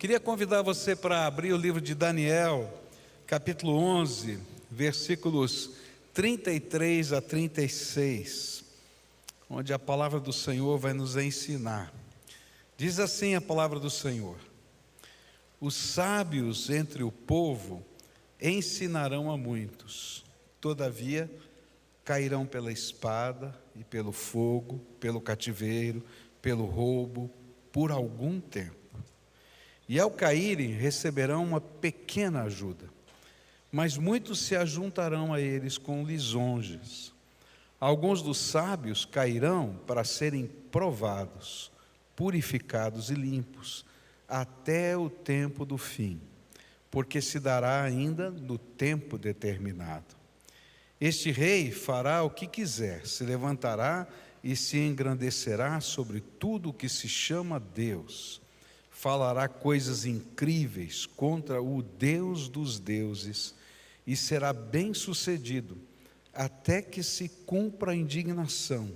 Queria convidar você para abrir o livro de Daniel, capítulo 11, versículos 33 a 36, onde a palavra do Senhor vai nos ensinar. Diz assim a palavra do Senhor: os sábios entre o povo ensinarão a muitos, todavia cairão pela espada e pelo fogo, pelo cativeiro, pelo roubo, por algum tempo. E ao caírem receberão uma pequena ajuda, mas muitos se ajuntarão a eles com lisonjas. Alguns dos sábios cairão para serem provados, purificados e limpos, até o tempo do fim, porque se dará ainda no tempo determinado. Este rei fará o que quiser, se levantará e se engrandecerá sobre tudo o que se chama Deus. Falará coisas incríveis contra o Deus dos deuses e será bem-sucedido, até que se cumpra a indignação,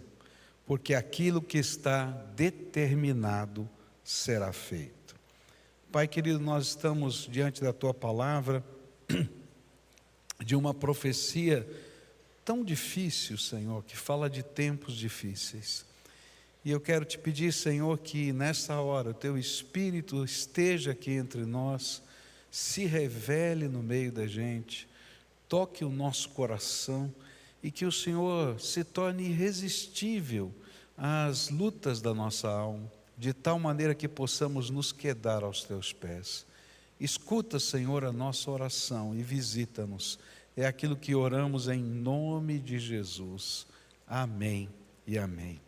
porque aquilo que está determinado será feito. Pai querido, nós estamos diante da Tua palavra, de uma profecia tão difícil, Senhor, que fala de tempos difíceis. E eu quero te pedir, Senhor, que nessa hora o Teu Espírito esteja aqui entre nós, se revele no meio da gente, toque o nosso coração e que o Senhor se torne irresistível às lutas da nossa alma, de tal maneira que possamos nos quedar aos Teus pés. Escuta, Senhor, a nossa oração e visita-nos. É aquilo que oramos em nome de Jesus. Amém e amém.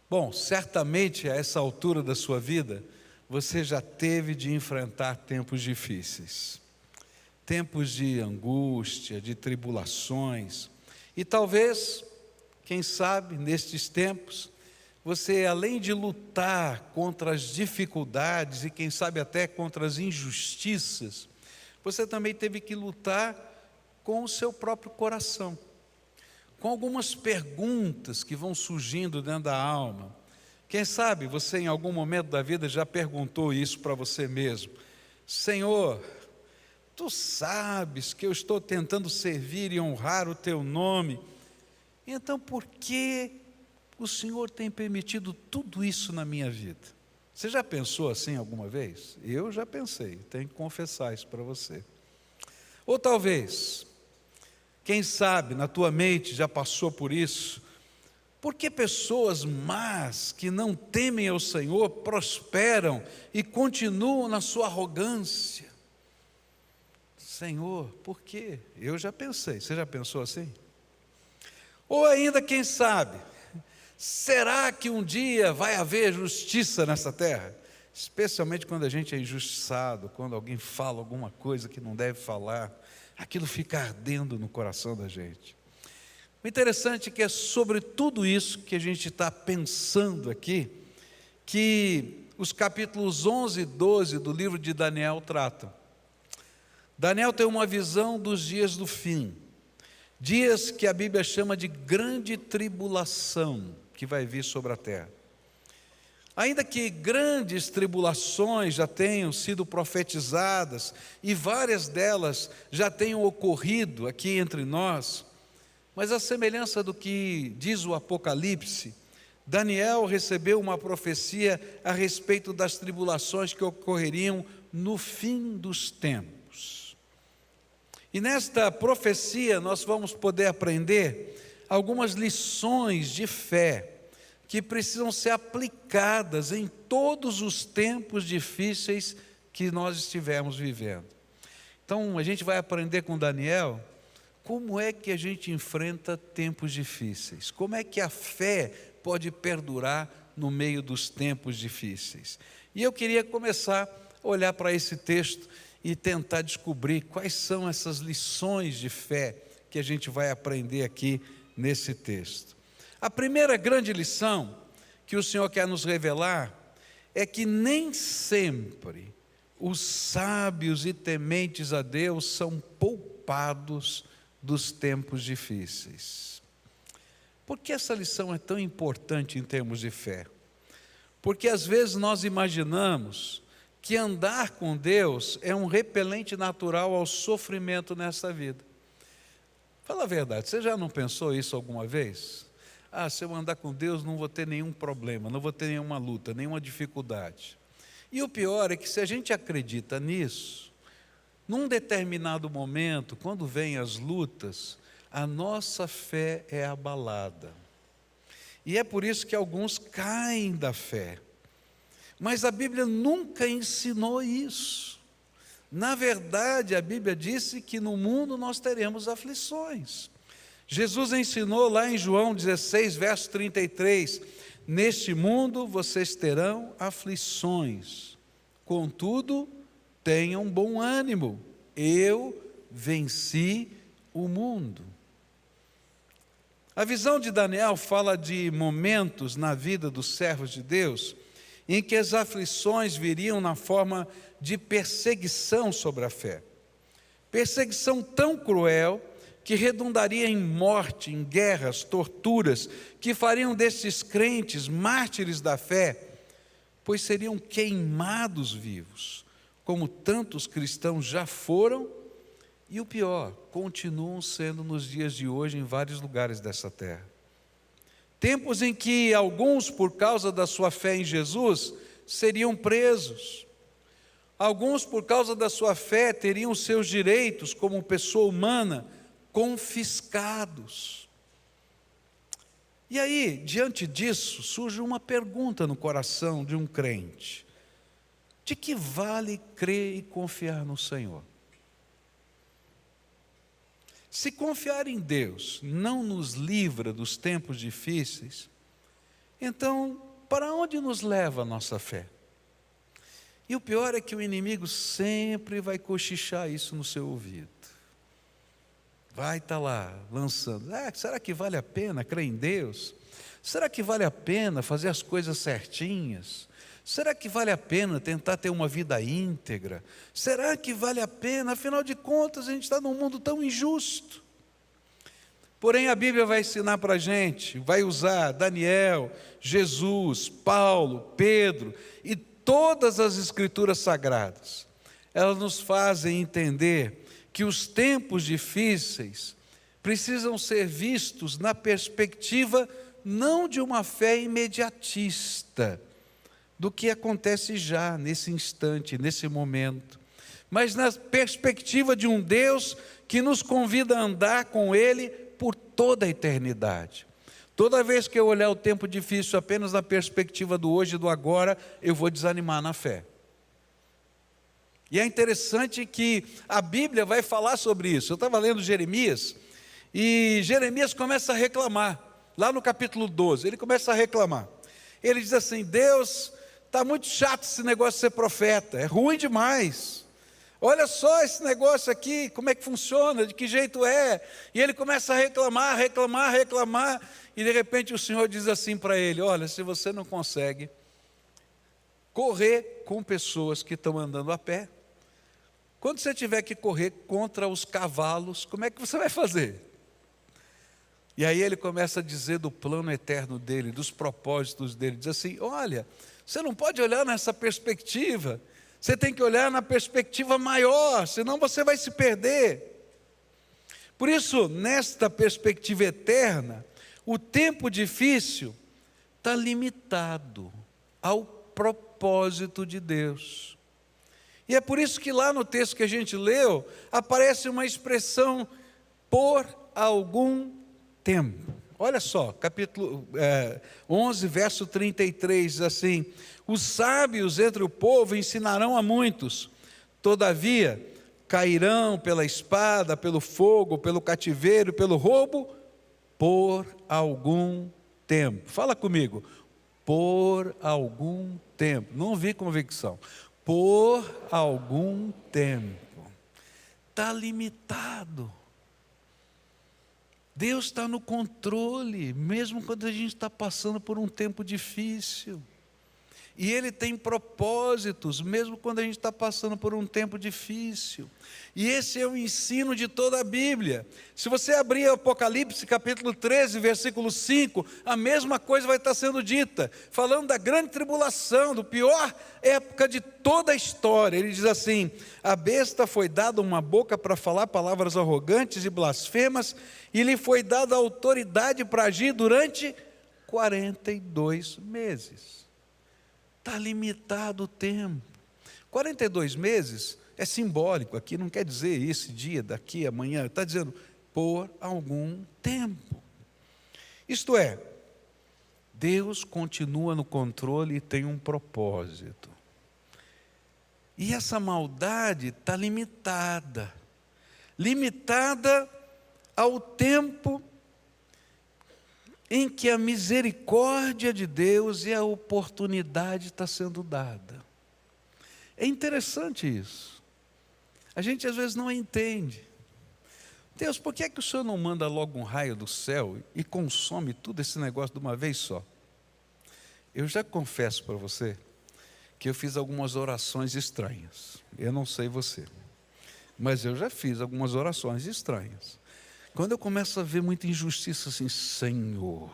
Bom, certamente a essa altura da sua vida, você já teve de enfrentar tempos difíceis. Tempos de angústia, de tribulações. E talvez, quem sabe, nestes tempos, você, além de lutar contra as dificuldades e quem sabe até contra as injustiças, você também teve que lutar com o seu próprio coração, com algumas perguntas que vão surgindo dentro da alma. Quem sabe você em algum momento da vida já perguntou isso para você mesmo: Senhor, Tu sabes que eu estou tentando servir e honrar o Teu nome, então por que o Senhor tem permitido tudo isso na minha vida? Você já pensou assim alguma vez? Eu já pensei, tenho que confessar isso para você. Ou talvez, quem sabe na tua mente já passou por isso: por que pessoas más que não temem ao Senhor prosperam e continuam na sua arrogância? Senhor, por quê? Eu já pensei. Você já pensou assim? Ou ainda, quem sabe, será que um dia vai haver justiça nessa terra? Especialmente quando a gente é injustiçado, quando alguém fala alguma coisa que não deve falar, aquilo fica ardendo no coração da gente. O interessante é que é sobre tudo isso que a gente está pensando aqui, que os capítulos 11 e 12 do livro de Daniel tratam. Daniel tem uma visão dos dias do fim, dias que a Bíblia chama de grande tribulação, que vai vir sobre a terra. Ainda que grandes tribulações já tenham sido profetizadas, e várias delas já tenham ocorrido aqui entre nós, mas a semelhança do que diz o Apocalipse, Daniel recebeu uma profecia a respeito das tribulações que ocorreriam no fim dos tempos. E nesta profecia nós vamos poder aprender algumas lições de fé que precisam ser aplicadas em todos os tempos difíceis que nós estivermos vivendo. Então a gente vai aprender com Daniel como é que a gente enfrenta tempos difíceis, como é que a fé pode perdurar no meio dos tempos difíceis. E eu queria começar a olhar para esse texto e tentar descobrir quais são essas lições de fé que a gente vai aprender aqui nesse texto. A primeira grande lição que o Senhor quer nos revelar é que nem sempre os sábios e tementes a Deus são poupados dos tempos difíceis. Por que essa lição é tão importante em termos de fé? Porque às vezes nós imaginamos que andar com Deus é um repelente natural ao sofrimento nessa vida. Fala a verdade, você já não pensou isso alguma vez? Se eu andar com Deus não vou ter nenhum problema, não vou ter nenhuma luta, nenhuma dificuldade. E o pior é que se a gente acredita nisso, num determinado momento, quando vêm as lutas, a nossa fé é abalada. E é por isso que alguns caem da fé. Mas a Bíblia nunca ensinou isso. Na verdade, a Bíblia disse que no mundo nós teremos aflições. Jesus ensinou lá em João 16, verso 33, neste mundo vocês terão aflições, contudo, tenham bom ânimo, eu venci o mundo. A visão de Daniel fala de momentos na vida dos servos de Deus, em que as aflições viriam na forma de perseguição sobre a fé. Perseguição tão cruel que redundaria em morte, em guerras, torturas, que fariam destes crentes mártires da fé, pois seriam queimados vivos, como tantos cristãos já foram, e o pior, continuam sendo nos dias de hoje em vários lugares dessa terra. Tempos em que alguns, por causa da sua fé em Jesus, seriam presos. Alguns, por causa da sua fé, teriam seus direitos como pessoa humana confiscados. E aí, diante disso, surge uma pergunta no coração de um crente: de que vale crer e confiar no Senhor? Se confiar em Deus não nos livra dos tempos difíceis, então, para onde nos leva a nossa fé? E o pior é que o inimigo sempre vai cochichar isso no seu ouvido. Vai estar lá, lançando, será que vale a pena crer em Deus? Será que vale a pena fazer as coisas certinhas? Será que vale a pena tentar ter uma vida íntegra? Será que vale a pena? Afinal de contas, a gente está num mundo tão injusto. Porém, a Bíblia vai ensinar para a gente, vai usar Daniel, Jesus, Paulo, Pedro e todas as Escrituras Sagradas. Elas nos fazem entender que os tempos difíceis precisam ser vistos na perspectiva não de uma fé imediatista, do que acontece já nesse instante, nesse momento, mas na perspectiva de um Deus que nos convida a andar com Ele por toda a eternidade. Toda vez que eu olhar o tempo difícil apenas na perspectiva do hoje e do agora, eu vou desanimar na fé. E é interessante que a Bíblia vai falar sobre isso. Eu estava lendo Jeremias, e Jeremias começa a reclamar, lá no capítulo 12, ele começa a reclamar. Ele diz assim: Deus, está muito chato esse negócio de ser profeta, é ruim demais. Olha só esse negócio aqui, como é que funciona, de que jeito é. E ele começa a reclamar, e de repente o Senhor diz assim para ele: olha, se você não consegue correr com pessoas que estão andando a pé, quando você tiver que correr contra os cavalos, como é que você vai fazer? E aí ele começa a dizer do plano eterno dele, dos propósitos dele, diz assim: olha, você não pode olhar nessa perspectiva, você tem que olhar na perspectiva maior, senão você vai se perder. Por isso, nesta perspectiva eterna, o tempo difícil está limitado ao propósito de Deus. E é por isso que lá no texto que a gente leu, aparece uma expressão, por algum tempo. Olha só, capítulo 11, verso 33, diz assim: os sábios entre o povo ensinarão a muitos, todavia cairão pela espada, pelo fogo, pelo cativeiro, pelo roubo, por algum tempo. Fala comigo, por algum tempo. Não vi convicção. Por algum tempo. Está limitado. Deus está no controle, mesmo quando a gente está passando por um tempo difícil. E Ele tem propósitos, mesmo quando a gente está passando por um tempo difícil. E esse é o ensino de toda a Bíblia. Se você abrir Apocalipse capítulo 13, versículo 5, a mesma coisa vai estar sendo dita, falando da grande tribulação, do pior época de toda a história. Ele diz assim: a besta foi dada uma boca para falar palavras arrogantes e blasfemas, e lhe foi dada autoridade para agir durante 42 meses. Está limitado o tempo. 42 meses é simbólico, aqui não quer dizer esse dia, daqui, amanhã, está dizendo por algum tempo. Isto é, Deus continua no controle e tem um propósito. E essa maldade está limitada ao tempo em que a misericórdia de Deus e a oportunidade está sendo dada. É interessante isso. A gente às vezes não entende. Deus, por que é que o Senhor não manda logo um raio do céu e consome tudo esse negócio de uma vez só? Eu já confesso para você que eu fiz algumas orações estranhas. Eu não sei você, mas eu já fiz algumas orações estranhas. Quando eu começo a ver muita injustiça assim, Senhor,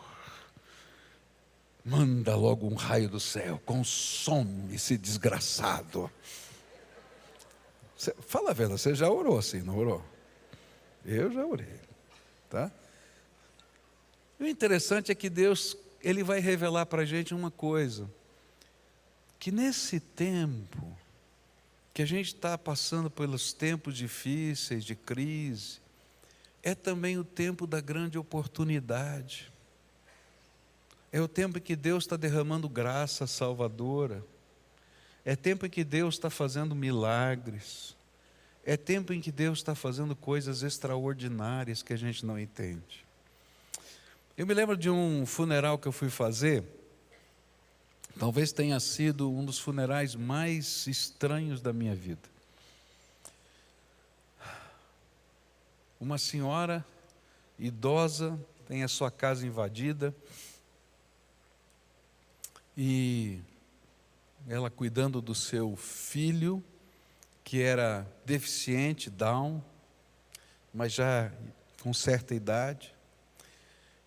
manda logo um raio do céu, consome esse desgraçado. Fala a verdade, você já orou assim, não orou? Eu já orei, tá? E o interessante é que Deus, Ele vai revelar para a gente uma coisa, que nesse tempo, que a gente está passando pelos tempos difíceis, de crise, é também o tempo da grande oportunidade. É o tempo em que Deus está derramando graça salvadora. É tempo em que Deus está fazendo milagres. É tempo em que Deus está fazendo coisas extraordinárias que a gente não entende. Eu me lembro de um funeral que eu fui fazer. Talvez tenha sido um dos funerais mais estranhos da minha vida. Uma senhora idosa tem a sua casa invadida e ela cuidando do seu filho, que era deficiente, Down, mas já com certa idade,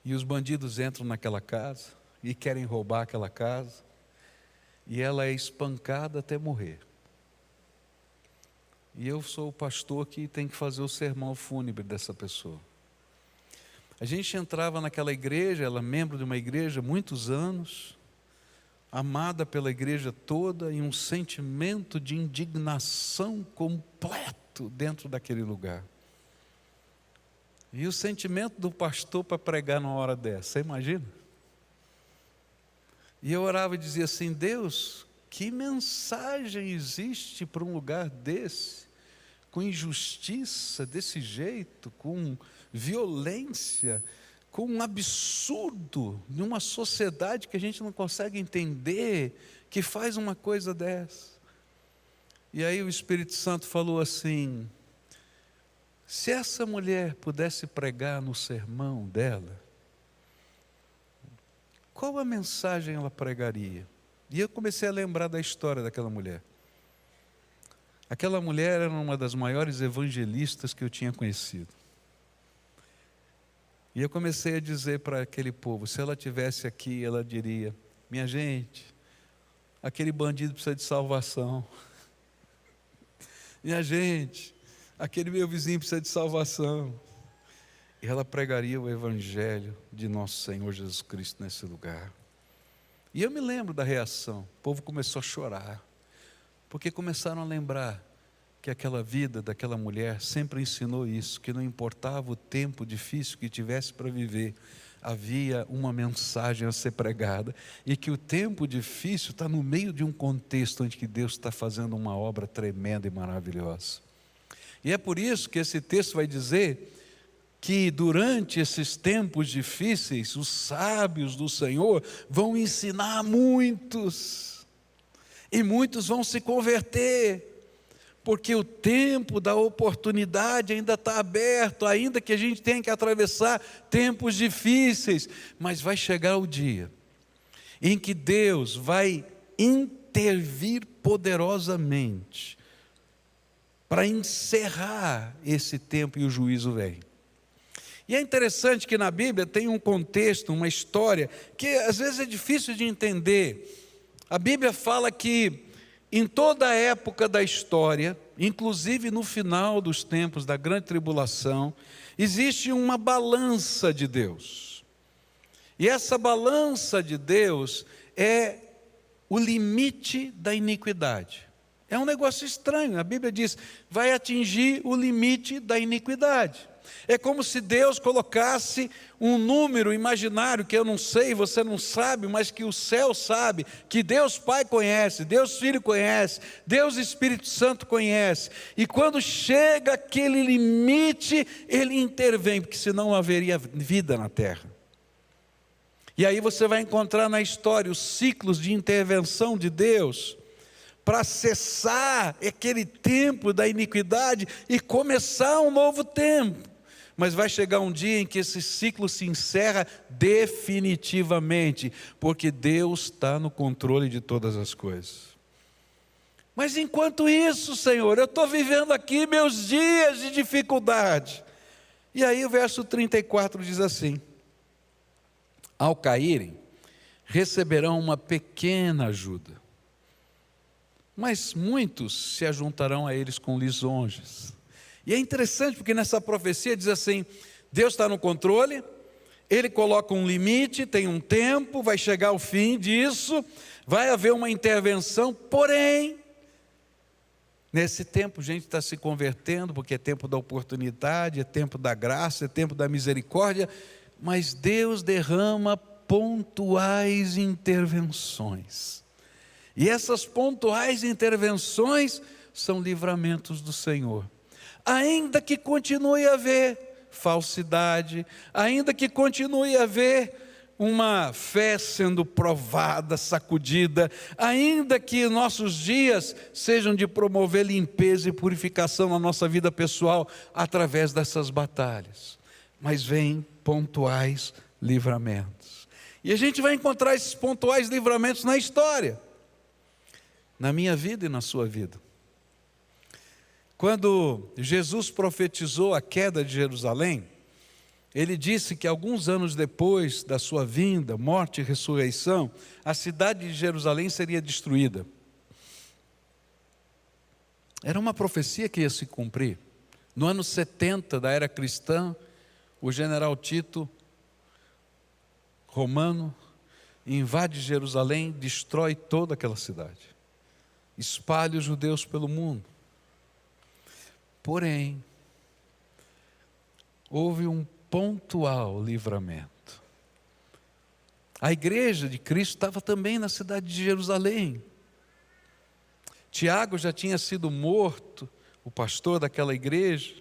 e os bandidos entram naquela casa e querem roubar aquela casa, e ela é espancada até morrer. E eu sou o pastor que tem que fazer o sermão fúnebre dessa pessoa. A gente entrava naquela igreja, ela é membro de uma igreja há muitos anos, amada pela igreja toda, e um sentimento de indignação completo dentro daquele lugar. E o sentimento do pastor para pregar numa hora dessa, você imagina? E eu orava e dizia assim: Deus, que mensagem existe para um lugar desse, com injustiça desse jeito, com violência, com um absurdo, numa sociedade que a gente não consegue entender, que faz uma coisa dessa. E aí o Espírito Santo falou assim: se essa mulher pudesse pregar no sermão dela, qual a mensagem ela pregaria? E eu comecei a lembrar da história daquela mulher. Aquela mulher era uma das maiores evangelistas que eu tinha conhecido. E eu comecei a dizer para aquele povo, se ela estivesse aqui, ela diria: minha gente, aquele bandido precisa de salvação. Minha gente, aquele meu vizinho precisa de salvação. E ela pregaria o evangelho de nosso Senhor Jesus Cristo nesse lugar. E eu me lembro da reação, o povo começou a chorar, porque começaram a lembrar que aquela vida daquela mulher sempre ensinou isso, que não importava o tempo difícil que tivesse para viver, havia uma mensagem a ser pregada, e que o tempo difícil está no meio de um contexto onde que Deus está fazendo uma obra tremenda e maravilhosa. E é por isso que esse texto vai dizer que durante esses tempos difíceis, os sábios do Senhor vão ensinar a muitos, e muitos vão se converter, porque o tempo da oportunidade ainda está aberto, ainda que a gente tenha que atravessar tempos difíceis, mas vai chegar o dia em que Deus vai intervir poderosamente para encerrar esse tempo e o juízo vem. E é interessante que na Bíblia tem um contexto, uma história, que às vezes é difícil de entender. A Bíblia fala que em toda a época da história, inclusive no final dos tempos da grande tribulação, existe uma balança de Deus. E essa balança de Deus é o limite da iniquidade. É um negócio estranho, a Bíblia diz, vai atingir o limite da iniquidade. É como se Deus colocasse um número imaginário que eu não sei, você não sabe, mas que o céu sabe, que Deus Pai conhece, Deus Filho conhece, Deus Espírito Santo conhece. E quando chega aquele limite, Ele intervém, porque senão não haveria vida na terra. E aí você vai encontrar na história os ciclos de intervenção de Deus, para cessar aquele tempo da iniquidade e começar um novo tempo. Mas vai chegar um dia em que esse ciclo se encerra definitivamente, porque Deus está no controle de todas as coisas. Mas enquanto isso, Senhor, eu estou vivendo aqui meus dias de dificuldade. E aí o verso 34 diz assim: ao caírem, receberão uma pequena ajuda, mas muitos se ajuntarão a eles com lisonjas. E é interessante porque nessa profecia diz assim, Deus está no controle, Ele coloca um limite, tem um tempo, vai chegar o fim disso, vai haver uma intervenção, porém, nesse tempo gente está se convertendo, porque é tempo da oportunidade, é tempo da graça, é tempo da misericórdia, mas Deus derrama pontuais intervenções. E essas pontuais intervenções são livramentos do Senhor. Ainda que continue a haver falsidade, ainda que continue a haver uma fé sendo provada, sacudida, ainda que nossos dias sejam de promover limpeza e purificação na nossa vida pessoal através dessas batalhas, mas vem pontuais livramentos. E a gente vai encontrar esses pontuais livramentos na história, na minha vida e na sua vida. Quando Jesus profetizou a queda de Jerusalém, Ele disse que alguns anos depois da sua vinda, morte e ressurreição, a cidade de Jerusalém seria destruída. Era uma profecia que ia se cumprir. No ano 70 da era cristã, o general Tito, romano, invade Jerusalém, destrói toda aquela cidade, espalha os judeus pelo mundo. Porém, houve um pontual livramento. A igreja de Cristo estava também na cidade de Jerusalém. Tiago já tinha sido morto, o pastor daquela igreja,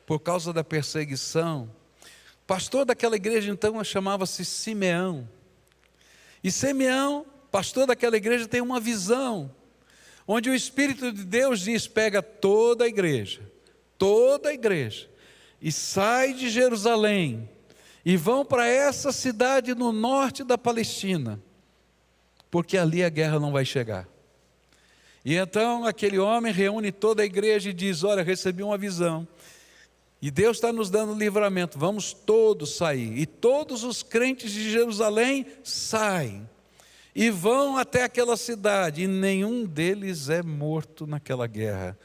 por causa da perseguição. O pastor daquela igreja então chamava-se Simeão. E Simeão, pastor daquela igreja, tem uma visão, onde o Espírito de Deus diz, pega toda a igreja, e sai de Jerusalém, e vão para essa cidade no norte da Palestina, porque ali a guerra não vai chegar. E então aquele homem reúne toda a igreja e diz, olha, recebi uma visão, e Deus está nos dando livramento, vamos todos sair. E todos os crentes de Jerusalém saem, e vão até aquela cidade, e nenhum deles é morto naquela guerra,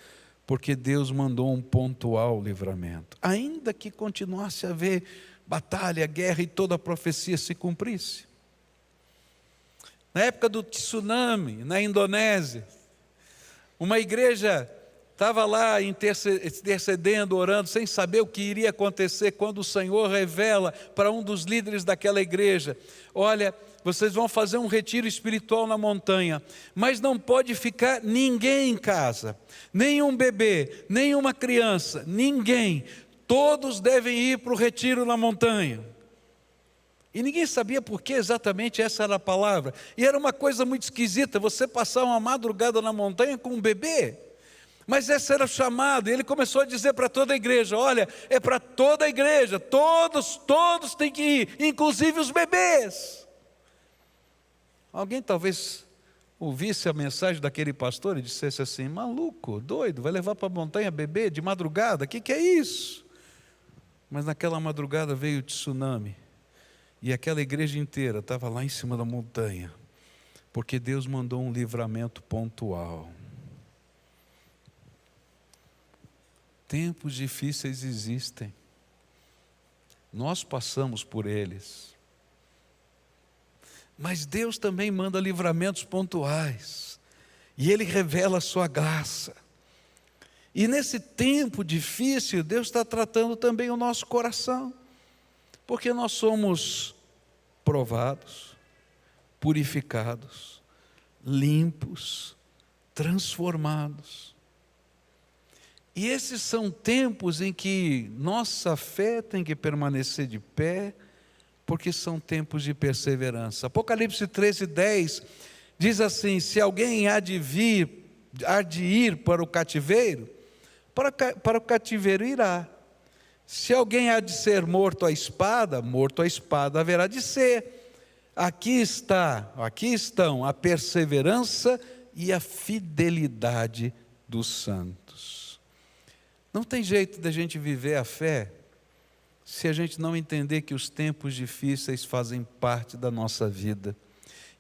porque Deus mandou um pontual livramento. Ainda que continuasse a haver batalha, guerra, e toda a profecia se cumprisse. Na época do tsunami, na Indonésia, uma igreja estava lá intercedendo, orando, sem saber o que iria acontecer, quando o Senhor revela para um dos líderes daquela igreja, olha, vocês vão fazer um retiro espiritual na montanha, mas não pode ficar ninguém em casa, nenhum bebê, nenhuma criança, ninguém, todos devem ir para o retiro na montanha. E ninguém sabia por que exatamente essa era a palavra, e era uma coisa muito esquisita, você passar uma madrugada na montanha com um bebê, mas esse era o chamado, e ele começou a dizer para toda a igreja, olha, é para toda a igreja, todos têm que ir, inclusive os bebês. Alguém talvez ouvisse a mensagem daquele pastor e dissesse assim: maluco, doido, vai levar para a montanha beber de madrugada, o que é isso? Mas naquela madrugada veio o tsunami, e aquela igreja inteira estava lá em cima da montanha, porque Deus mandou um livramento pontual. Tempos difíceis existem, nós passamos por eles, mas Deus também manda livramentos pontuais, e Ele revela a sua graça. E nesse tempo difícil, Deus está tratando também o nosso coração, porque nós somos provados, purificados, limpos, transformados. E esses são tempos em que nossa fé tem que permanecer de pé, porque são tempos de perseverança. Apocalipse 13:10 diz assim: se alguém há de ir para o cativeiro, para o cativeiro irá. Se alguém há de ser morto à espada haverá de ser. Aqui estão a perseverança e a fidelidade dos santos. Não tem jeito da gente viver a fé se a gente não entender que os tempos difíceis fazem parte da nossa vida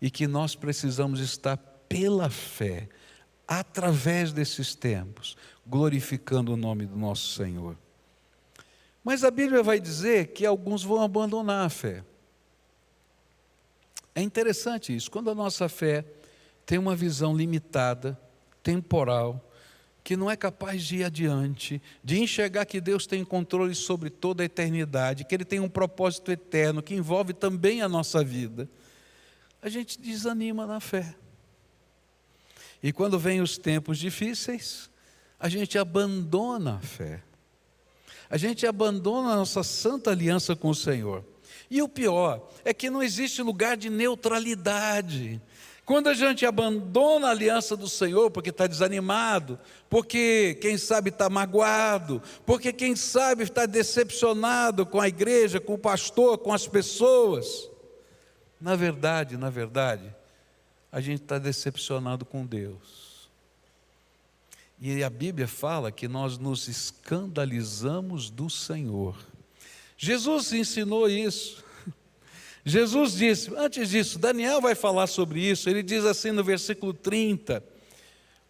e que nós precisamos estar pela fé, através desses tempos, glorificando o nome do nosso Senhor. Mas a Bíblia vai dizer que alguns vão abandonar a fé. É interessante isso, quando a nossa fé tem uma visão limitada, temporal, que não é capaz de ir adiante, de enxergar que Deus tem controle sobre toda a eternidade, que Ele tem um propósito eterno, que envolve também a nossa vida, a gente desanima na fé. E quando vem os tempos difíceis, a gente abandona a fé. A gente abandona a nossa santa aliança com o Senhor. E o pior é que não existe lugar de neutralidade. Quando a gente abandona a aliança do Senhor, porque está desanimado, porque quem sabe está magoado, porque quem sabe está decepcionado com a igreja, com o pastor, com as pessoas, na verdade, a gente está decepcionado com Deus. E a Bíblia fala que nós nos escandalizamos do Senhor. Jesus ensinou isso. Jesus disse, antes disso, Daniel vai falar sobre isso, ele diz assim no versículo 30,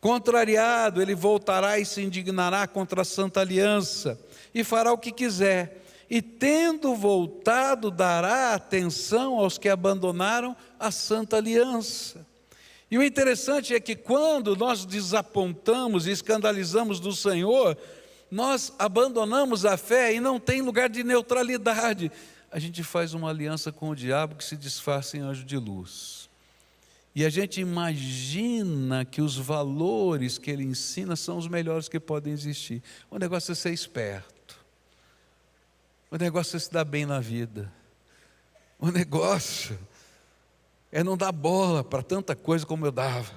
contrariado, ele voltará e se indignará contra a santa aliança, e fará o que quiser, e tendo voltado, dará atenção aos que abandonaram a santa aliança. E o interessante é que quando nós desapontamos e escandalizamos do Senhor, nós abandonamos a fé e não tem lugar de neutralidade. A gente faz uma aliança com o diabo que se disfarça em anjo de luz. E a gente imagina que os valores que ele ensina são os melhores que podem existir. O negócio é ser esperto. O negócio é se dar bem na vida. O negócio é não dar bola para tanta coisa como eu dava.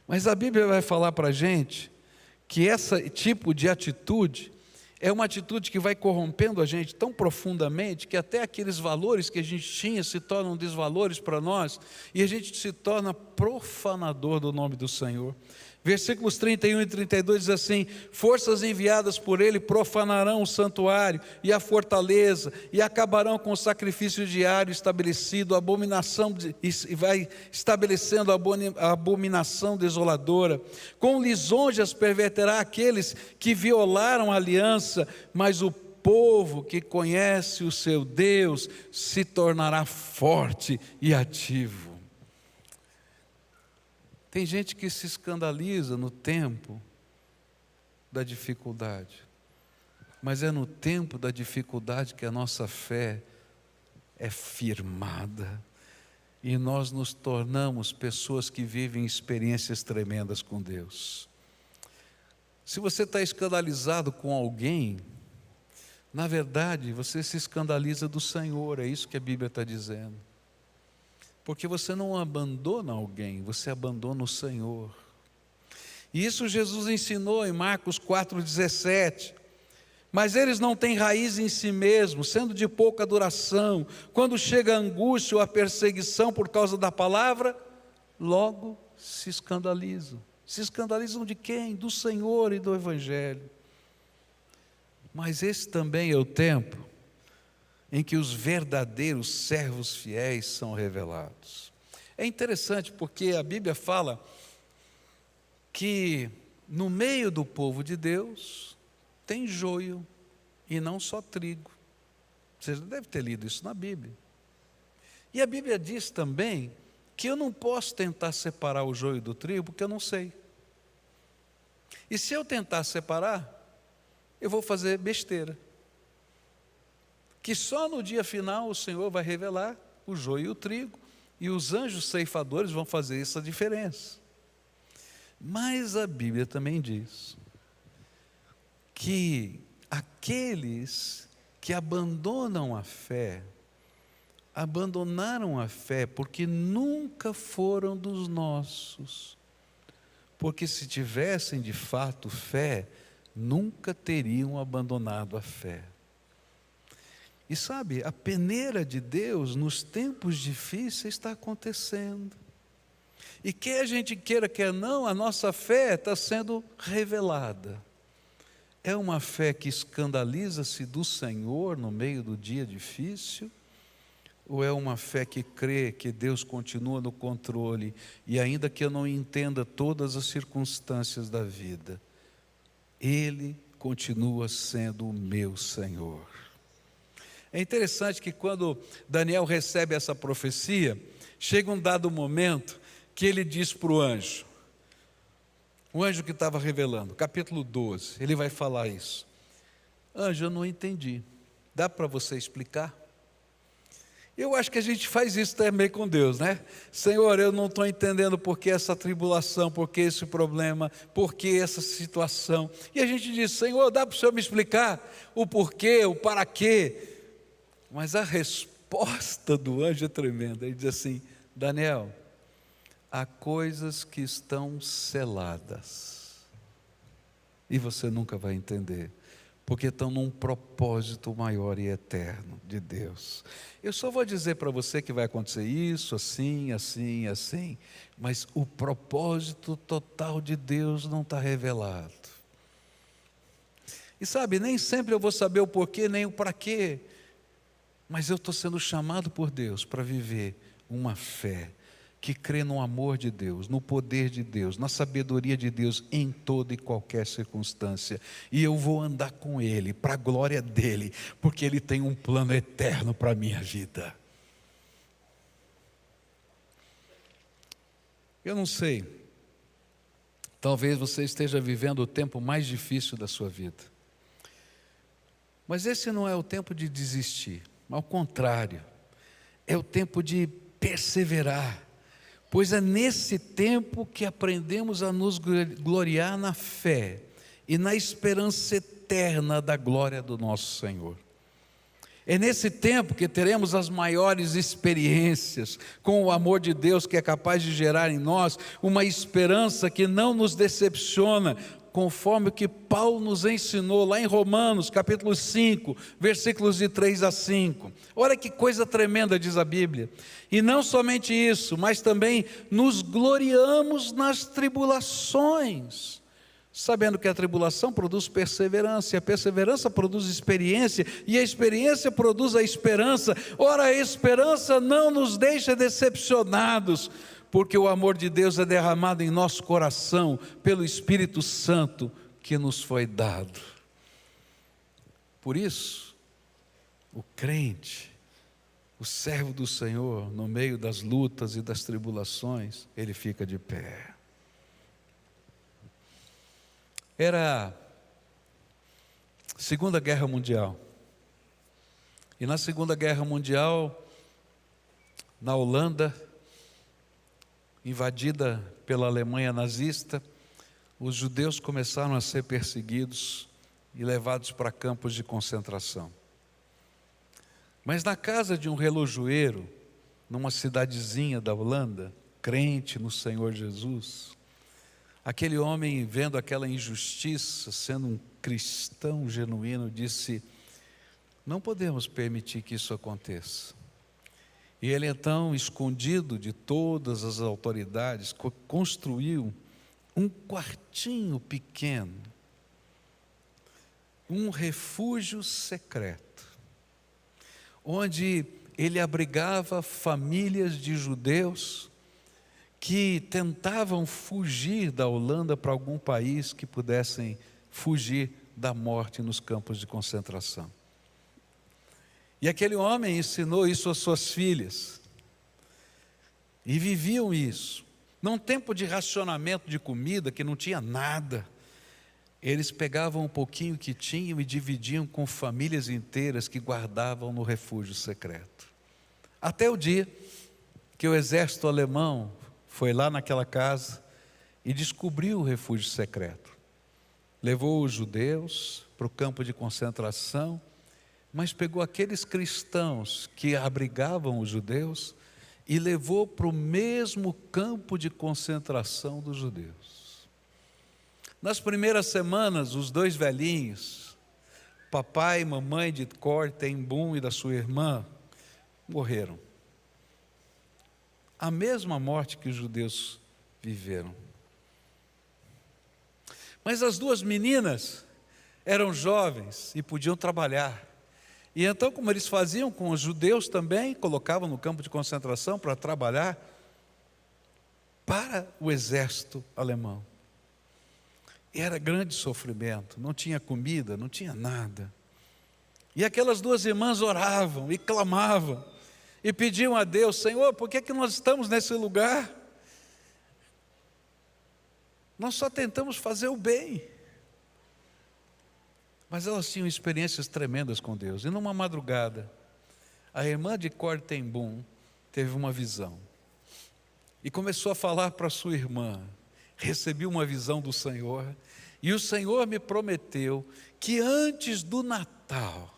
Mas a Bíblia vai falar para a gente que esse tipo de atitude é uma atitude que vai corrompendo a gente tão profundamente que até aqueles valores que a gente tinha se tornam desvalores para nós e a gente se torna profanador do nome do Senhor. Versículos 31 e 32 diz assim: forças enviadas por ele profanarão o santuário e a fortaleza e acabarão com o sacrifício diário estabelecido, e vai estabelecendo a abominação desoladora. Com lisonjas perverterá aqueles que violaram a aliança, mas o povo que conhece o seu Deus se tornará forte e ativo. Tem gente que se escandaliza no tempo da dificuldade, mas é no tempo da dificuldade que a nossa fé é firmada e nós nos tornamos pessoas que vivem experiências tremendas com Deus. Se você está escandalizado com alguém, na verdade você se escandaliza do Senhor, é isso que a Bíblia está dizendo. Porque você não abandona alguém, você abandona o Senhor. E isso Jesus ensinou em Marcos 4,17. Mas eles não têm raiz em si mesmos, sendo de pouca duração. Quando chega a angústia ou a perseguição por causa da palavra, logo se escandalizam. Se escandalizam de quem? Do Senhor e do Evangelho. Mas esse também é o tempo em que os verdadeiros servos fiéis são revelados. É interessante porque a Bíblia fala que no meio do povo de Deus tem joio e não só trigo. Você já deve ter lido isso na Bíblia. E a Bíblia diz também que eu não posso tentar separar o joio do trigo porque eu não sei. E se eu tentar separar, eu vou fazer besteira. Que só no dia final o Senhor vai revelar o joio e o trigo, e os anjos ceifadores vão fazer essa diferença. Mas a Bíblia também diz que aqueles que abandonaram a fé porque nunca foram dos nossos. Porque se tivessem de fato fé, nunca teriam abandonado a fé. E sabe, a peneira de Deus nos tempos difíceis está acontecendo. E quer a gente queira, quer não, a nossa fé está sendo revelada. É uma fé que escandaliza-se do Senhor no meio do dia difícil? Ou é uma fé que crê que Deus continua no controle e ainda que eu não entenda todas as circunstâncias da vida, Ele continua sendo o meu Senhor? É interessante que quando Daniel recebe essa profecia, chega um dado momento que ele diz para o anjo que estava revelando, capítulo 12, ele vai falar isso. Anjo, eu não entendi, dá para você explicar? Eu acho que a gente faz isso também com Deus, né? Senhor, eu não estou entendendo por que essa tribulação, por que esse problema, por que essa situação. E a gente diz, Senhor, dá para o Senhor me explicar o porquê, o para quê? Mas a resposta do anjo é tremenda. Ele diz assim, Daniel, há coisas que estão seladas e você nunca vai entender, porque estão num propósito maior e eterno de Deus. Eu só vou dizer para você que vai acontecer isso, assim, assim, assim, mas o propósito total de Deus não está revelado. E sabe, nem sempre eu vou saber o porquê, nem o para quê, mas eu estou sendo chamado por Deus para viver uma fé que crê no amor de Deus, no poder de Deus, na sabedoria de Deus em toda e qualquer circunstância. E eu vou andar com Ele, para a glória dEle, porque Ele tem um plano eterno para a minha vida. Eu não sei, talvez você esteja vivendo o tempo mais difícil da sua vida. Mas esse não é o tempo de desistir, ao contrário, é o tempo de perseverar. Pois é nesse tempo que aprendemos a nos gloriar na fé e na esperança eterna da glória do nosso Senhor. É nesse tempo que teremos as maiores experiências com o amor de Deus, que é capaz de gerar em nós uma esperança que não nos decepciona, conforme o que Paulo nos ensinou lá em Romanos, capítulo 5, versículos de 3 a 5. Olha que coisa tremenda diz a Bíblia. E não somente isso, mas também nos gloriamos nas tribulações, sabendo que a tribulação produz perseverança, e a perseverança produz experiência, e a experiência produz a esperança. Ora, a esperança não nos deixa decepcionados, porque o amor de Deus é derramado em nosso coração pelo Espírito Santo que nos foi dado. Por isso, o crente, o servo do Senhor, no meio das lutas e das tribulações, ele fica de pé. Era a Segunda Guerra Mundial. E na Segunda Guerra Mundial, na Holanda, invadida pela Alemanha nazista, os judeus começaram a ser perseguidos e levados para campos de concentração. Mas na casa de um relojoeiro, numa cidadezinha da Holanda, crente no Senhor Jesus, aquele homem, vendo aquela injustiça, sendo um cristão genuíno, disse: não podemos permitir que isso aconteça. E ele então, escondido de todas as autoridades, construiu um quartinho pequeno, um refúgio secreto, onde ele abrigava famílias de judeus que tentavam fugir da Holanda para algum país que pudessem fugir da morte nos campos de concentração. E aquele homem ensinou isso às suas filhas, e viviam isso. Num tempo de racionamento de comida, que não tinha nada, eles pegavam um pouquinho que tinham e dividiam com famílias inteiras que guardavam no refúgio secreto. Até o dia que o exército alemão foi lá naquela casa e descobriu o refúgio secreto. Levou os judeus para o campo de concentração, mas pegou aqueles cristãos que abrigavam os judeus e levou para o mesmo campo de concentração dos judeus. Nas primeiras semanas, os dois velhinhos, papai e mamãe de Corrie ten Boom e da sua irmã, morreram. A mesma morte que os judeus viveram. Mas as duas meninas eram jovens e podiam trabalhar. E então, como eles faziam com os judeus também, colocavam no campo de concentração para trabalhar para o exército alemão. E era grande sofrimento, não tinha comida, não tinha nada. E aquelas duas irmãs oravam e clamavam e pediam a Deus: Senhor, por que nós estamos nesse lugar? Nós só tentamos fazer o bem. Mas elas tinham experiências tremendas com Deus. E numa madrugada, a irmã de Corrie ten Boom teve uma visão. E começou a falar para sua irmã: recebi uma visão do Senhor, e o Senhor me prometeu que antes do Natal,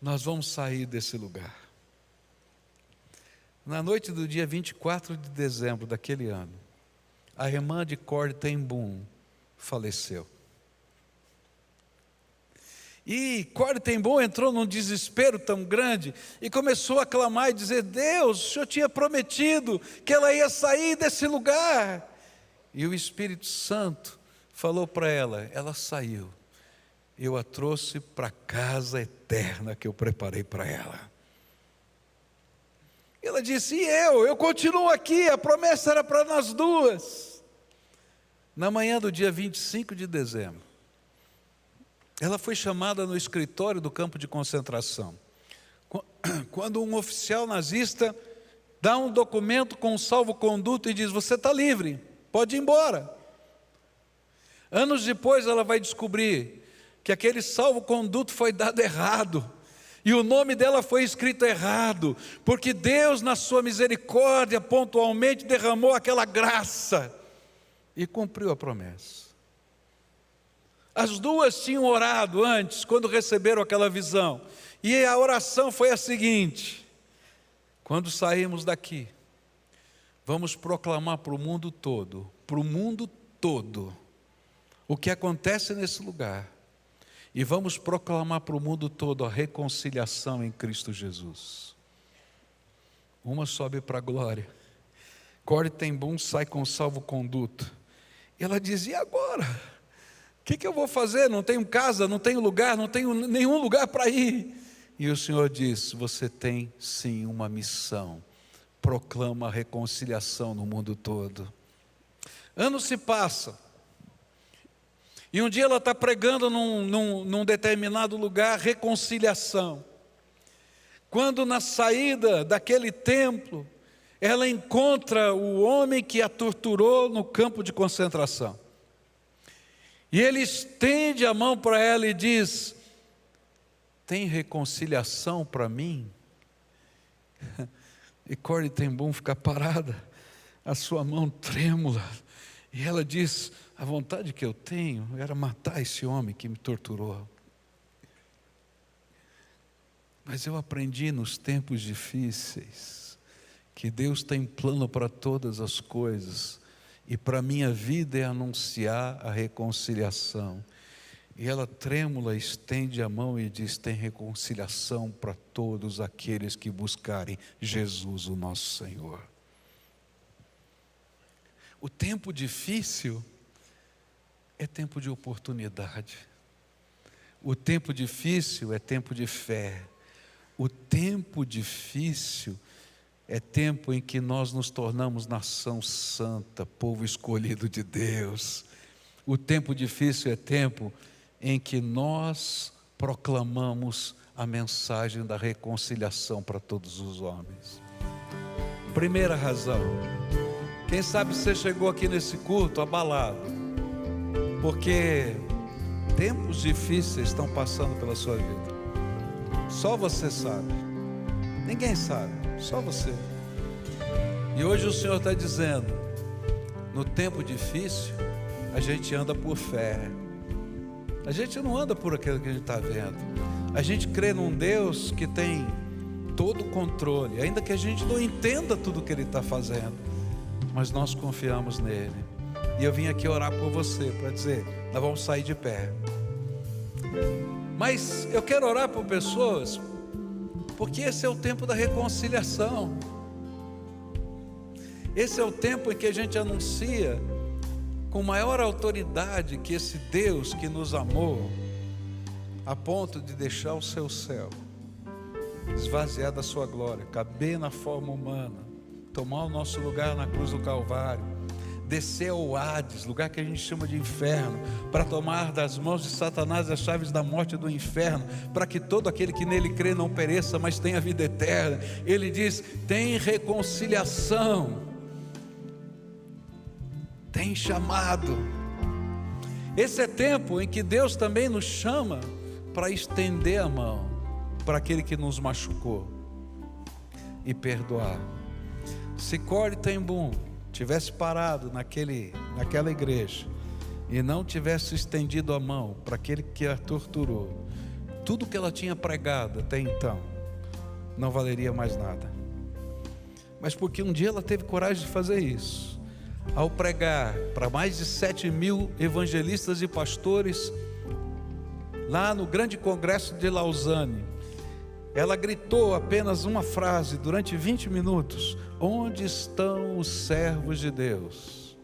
nós vamos sair desse lugar. Na noite do dia 24 de dezembro daquele ano, a irmã de Corrie ten Boom faleceu. E Corrie ten Boom entrou num desespero tão grande e começou a clamar e dizer: Deus, o Senhor tinha prometido que ela ia sair desse lugar. E o Espírito Santo falou para ela: ela saiu, eu a trouxe para a casa eterna que eu preparei para ela. Ela disse: e eu continuo aqui, a promessa era para nós duas. Na manhã do dia 25 de dezembro, ela foi chamada no escritório do campo de concentração. Quando um oficial nazista dá um documento com um salvo-conduto e diz: você está livre, pode ir embora. Anos depois ela vai descobrir que aquele salvo-conduto foi dado errado. E o nome dela foi escrito errado, porque Deus, na sua misericórdia, pontualmente derramou aquela graça e cumpriu a promessa. As duas tinham orado antes, quando receberam aquela visão, e a oração foi a seguinte: quando sairmos daqui, vamos proclamar para o mundo todo, o que acontece nesse lugar. E vamos proclamar para o mundo todo a reconciliação em Cristo Jesus. Uma sobe para a glória. Corrie ten Boom sai com salvo-conduto. Ela diz: e agora? O que eu vou fazer? Não tenho casa, não tenho lugar, não tenho nenhum lugar para ir. E o Senhor diz: você tem sim uma missão. Proclama a reconciliação no mundo todo. Anos se passam. E um dia ela está pregando num determinado lugar, reconciliação. Quando na saída daquele templo, ela encontra o homem que a torturou no campo de concentração. E ele estende a mão para ela e diz: tem reconciliação para mim? E Corrie ten Boom fica parada, a sua mão trêmula. E ela diz: a vontade que eu tenho era matar esse homem que me torturou. Mas eu aprendi nos tempos difíceis que Deus tem plano para todas as coisas, e para a minha vida é anunciar a reconciliação. E ela, trêmula, estende a mão e diz: tem reconciliação para todos aqueles que buscarem Jesus, o nosso Senhor. O tempo difícil é tempo de oportunidade. O tempo difícil é tempo de fé. O tempo difícil é tempo em que nós nos tornamos nação santa, povo escolhido de Deus. O tempo difícil é tempo em que nós proclamamos a mensagem da reconciliação para todos os homens. Primeira razão: quem sabe você chegou aqui nesse culto abalado, porque tempos difíceis estão passando pela sua vida. Só você sabe, ninguém sabe, só você. E hoje o Senhor está dizendo: no tempo difícil a gente anda por fé, a gente não anda por aquilo que a gente está vendo. A gente crê num Deus que tem todo o controle, ainda que a gente não entenda tudo o que Ele está fazendo, mas nós confiamos nele. E eu vim aqui orar por você, para dizer: nós vamos sair de pé. Mas eu quero orar por pessoas, porque esse é o tempo da reconciliação. Esse é o tempo em que a gente anuncia com maior autoridade que esse Deus que nos amou a ponto de deixar o seu céu, esvaziar da sua glória, caber na forma humana, tomar o nosso lugar na cruz do Calvário, descer ao Hades, lugar que a gente chama de inferno, para tomar das mãos de Satanás as chaves da morte e do inferno, para que todo aquele que nele crê não pereça, mas tenha vida eterna. Ele diz: tem reconciliação, tem chamado. Esse é tempo em que Deus também nos chama para estender a mão para aquele que nos machucou e perdoar. Se Corrie ten Boom tivesse parado naquela igreja e não tivesse estendido a mão para aquele que a torturou, tudo que ela tinha pregado até então não valeria mais nada. Mas porque um dia ela teve coragem de fazer isso, ao pregar para mais de 7.000 evangelistas e pastores lá no grande congresso de Lausanne, ela gritou apenas uma frase durante 20 minutos: onde estão os servos de Deus?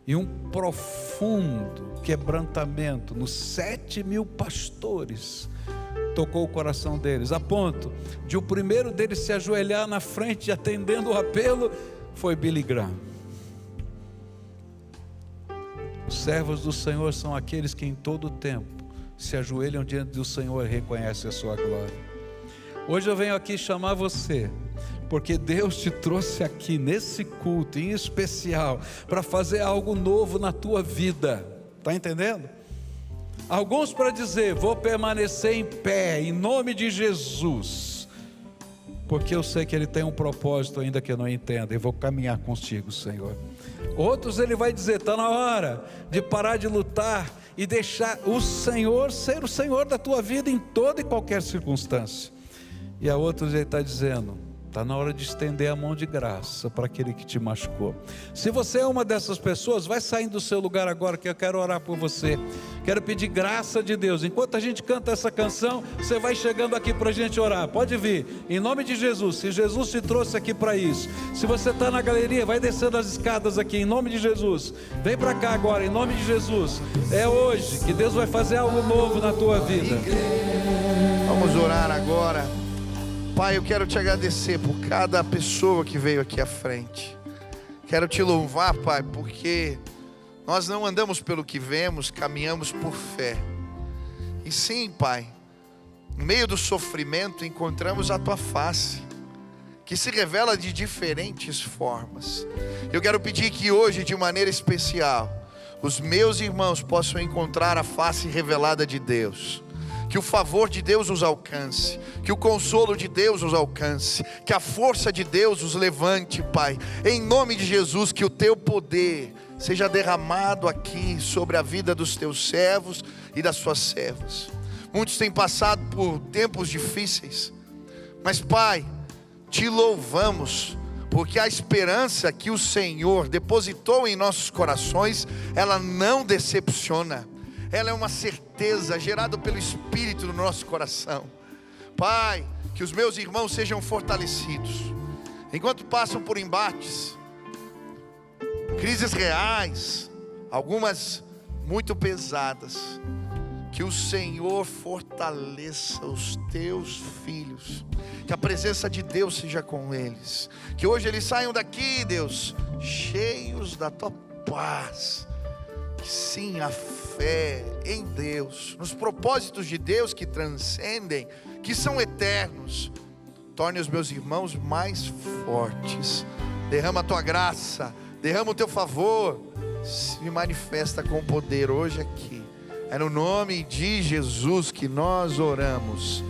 E um profundo quebrantamento nos 7.000 pastores tocou o coração deles, a ponto de o primeiro deles se ajoelhar na frente, atendendo o apelo, foi Billy Graham. Os servos do Senhor são aqueles que em todo o tempo se ajoelham diante do Senhor e reconhecem a sua glória. Hoje eu venho aqui chamar você, porque Deus te trouxe aqui nesse culto em especial para fazer algo novo na tua vida. Está entendendo? Alguns para dizer: vou permanecer em pé em nome de Jesus, porque eu sei que Ele tem um propósito ainda que eu não entendo, e vou caminhar contigo, Senhor. Outros Ele vai dizer: está na hora de parar de lutar e deixar o Senhor ser o Senhor da tua vida em toda e qualquer circunstância. E a outros Ele está dizendo: está na hora de estender a mão de graça para aquele que te machucou. Se você é uma dessas pessoas, vai saindo do seu lugar agora, que eu quero orar por você. Quero pedir graça de Deus. Enquanto a gente canta essa canção, você vai chegando aqui para a gente orar. Pode vir, em nome de Jesus. Se Jesus te trouxe aqui para isso, se você está na galeria, vai descendo as escadas aqui, em nome de Jesus. Vem para cá agora, em nome de Jesus. É hoje que Deus vai fazer algo novo na tua vida. Vamos orar agora. Pai, eu quero te agradecer por cada pessoa que veio aqui à frente. Quero te louvar, Pai, porque nós não andamos pelo que vemos, caminhamos por fé. E sim, Pai, no meio do sofrimento encontramos a Tua face, que se revela de diferentes formas. Eu quero pedir que hoje, de maneira especial, os meus irmãos possam encontrar a face revelada de Deus. Que o favor de Deus os alcance, que o consolo de Deus os alcance, que a força de Deus os levante, Pai. Em nome de Jesus, que o Teu poder seja derramado aqui sobre a vida dos Teus servos e das Suas servas. Muitos têm passado por tempos difíceis, mas Pai, Te louvamos, porque a esperança que o Senhor depositou em nossos corações, ela não decepciona. ela é uma certeza gerada pelo Espírito no nosso coração. Pai, que os meus irmãos sejam fortalecidos, enquanto passam por embates, crises reais, algumas muito pesadas. Que o Senhor fortaleça os teus filhos, que a presença de Deus seja com eles, que hoje eles saiam daqui, Deus, cheios da tua paz. Que sim, a fé em Deus, nos propósitos de Deus que transcendem, que são eternos, torne os meus irmãos mais fortes. Derrama a tua graça, derrama o teu favor, se manifesta com poder hoje aqui. É no nome de Jesus que nós oramos.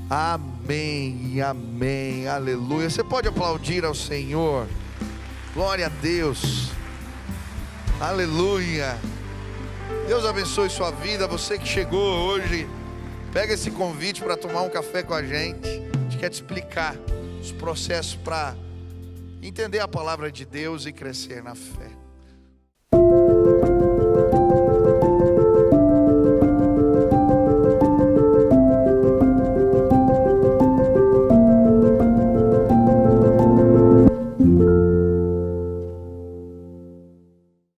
Amém e amém, aleluia. Você pode aplaudir ao Senhor. Glória a Deus, aleluia. Deus abençoe sua vida. Você que chegou hoje, pega esse convite para tomar um café com a gente. A gente quer te explicar os processos para entender a palavra de Deus e crescer na fé.